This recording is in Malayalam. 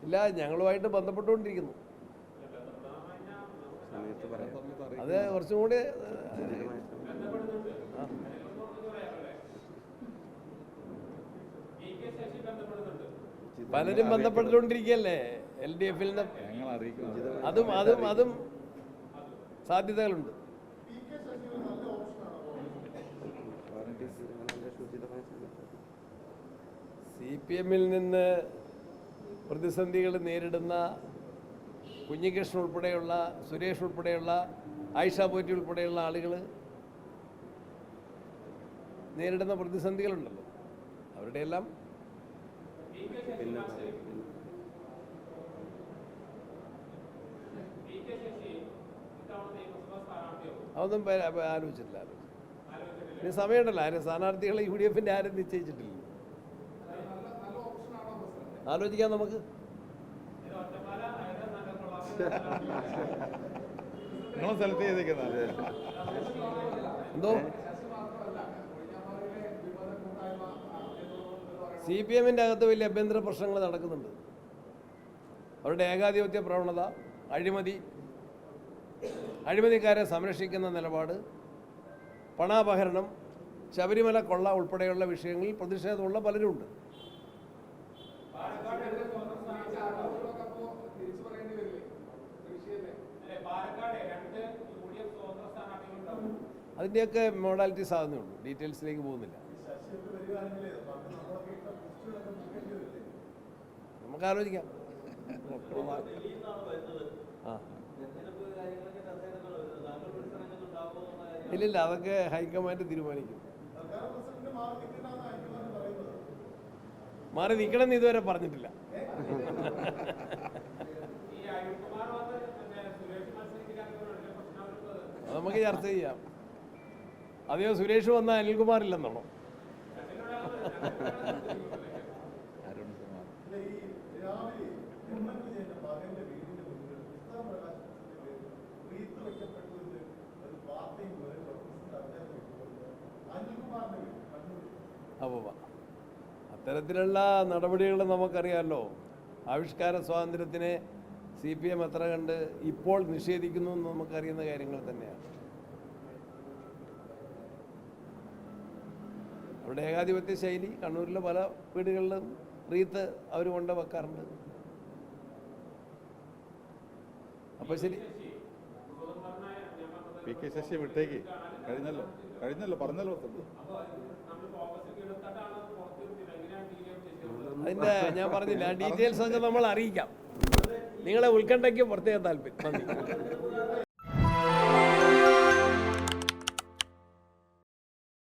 ഇല്ല, ഞങ്ങളുമായിട്ട് ബന്ധപ്പെട്ടുകൊണ്ടിരിക്കുന്നു. അത് കുറച്ചും കൂടി പലരും ബന്ധപ്പെട്ടുകൊണ്ടിരിക്കുകയല്ലേ LDF-ൽ നിന്ന്. അതും സാധ്യതകളുണ്ട്. CPM-ൽ നിന്ന് പ്രതിസന്ധികൾ നേരിടുന്ന കുഞ്ഞികൃഷ്ണൻ ഉൾപ്പെടെയുള്ള, സുരേഷ് ഉൾപ്പെടെയുള്ള, ആയിഷ പോറ്റി ഉൾപ്പെടെയുള്ള ആളുകൾ നേരിടുന്ന പ്രതിസന്ധികളുണ്ടല്ലോ, അവരുടെ എല്ലാം അതൊന്നും ആലോചിച്ചിട്ടില്ല. ഇനി സമയമുണ്ടല്ലോ. ആരും സ്ഥാനാർത്ഥികളെ UDF-ൻ്റെ ആരും നിശ്ചയിച്ചിട്ടില്ല. ആലോചിക്കാം നമുക്ക്. എന്തോ CPM-ൻ്റെ അകത്ത് വലിയ ആഭ്യന്തര പ്രശ്നങ്ങൾ നടക്കുന്നുണ്ട്. അവരുടെ ഏകാധിപത്യ പ്രവണത, അഴിമതിക്കാരെ സംരക്ഷിക്കുന്ന നിലപാട്, പണാപഹരണം, ശബരിമല കൊള്ള ഉൾപ്പെടെയുള്ള വിഷയങ്ങളിൽ പ്രതിഷേധമുള്ള പലരുമുണ്ട്. അതിൻ്റെയൊക്കെ മോഡാലിറ്റീസ് ആകുന്നേ ഉള്ളൂ, ഡീറ്റെയിൽസിലേക്ക് പോകുന്നില്ല. നമുക്ക് ആലോചിക്കാം. ഇല്ലില്ല, അതൊക്കെ ഹൈക്കമാൻഡ് തീരുമാനിക്കും. മാറി നിൽക്കണമെന്ന് ഇതുവരെ പറഞ്ഞിട്ടില്ല. അത് നമുക്ക് ചർച്ച ചെയ്യാം. അതെയോ സുരേഷ് വന്നാൽ അനിൽകുമാർ ഇല്ലെന്നാണോ? അപ്പോൾ അത്തരത്തിലുള്ള നടപടികൾ നമുക്കറിയാമല്ലോ. ആവിഷ്കാര സ്വാതന്ത്ര്യത്തിനെ CPM എത്ര കണ്ട് ഇപ്പോൾ നിഷേധിക്കുന്നു എന്ന് നമുക്കറിയുന്ന കാര്യങ്ങൾ തന്നെയാണ്. അവരുടെ ഏകാധിപത്യ ശൈലി കണ്ണൂരിലെ പല വീടുകളിലും റീത്ത് അവർ കൊണ്ട് വെക്കാറുണ്ട്. അപ്പോൾ ശരി, PK ശശി വിട്ടേക്ക്. കഴിഞ്ഞല്ലോ പറഞ്ഞല്ലോ. അതിൻ്റെ ഞാൻ പറഞ്ഞില്ല, ഡീറ്റെയിൽസ് ഒക്കെ നമ്മൾ അറിയിക്കാം. നിങ്ങളെ ഉത്കണ്ഠയ്ക്ക് പ്രത്യേക താല്പര്യം. നന്ദി.